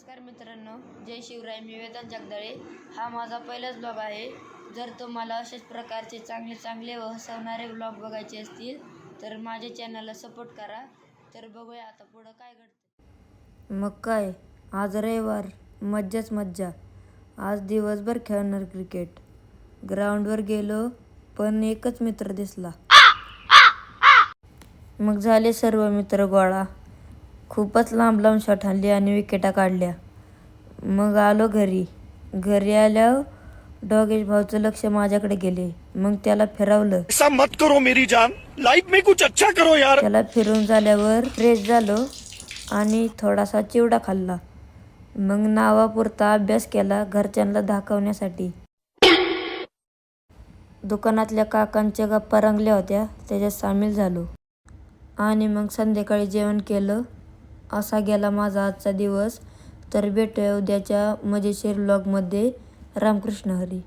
नमस्कार मित्रांनो, जय शिवराय. मी वेदांत जगदाळे. हा माझा पहिलाच ब्लॉग आहे. जर तुम्हाला अशाच प्रकारचे चांगले व हसवणारे ब्लॉग बघायचे असतील तर माझ्या चॅनलला सपोर्ट करा. तर बघूया आता पुढं काय घडतं. मग काय, आज रविवार, मज्जाच मज्जा. आज दिवसभर खेळणार क्रिकेट. ग्राउंडवर गेलो पण एकच मित्र दिसला. मग झाले सर्व मित्र गोळा. खूपच लांब लांब शॉट हाणली आणि विकेटा काढल्या. मग आलो घरी. घरी आल्यावर डॉगेश भाऊचं लक्ष माझ्याकडे गेले. मग त्याला फिरवलं. ऐसा मत करो मेरी जान, लाइफ में कुछ अच्छा करो यार. त्याला फिरून झाल्यावर फ्रेश झालो आणि थोडासा चिवडा खाल्ला. मग नावापुरता अभ्यास केला घरच्यांना दाखवण्यासाठी. दुकानातल्या काकांच्या गप्पा रंगल्या होत्या, त्याच्यात सामील झालो. आणि मग संध्याकाळी जेवण केलं. असा गेला माझा आजचा दिवस. तर भेटूया उद्याच्या मजेशीर व्लॉगमध्ये. रामकृष्ण हरी.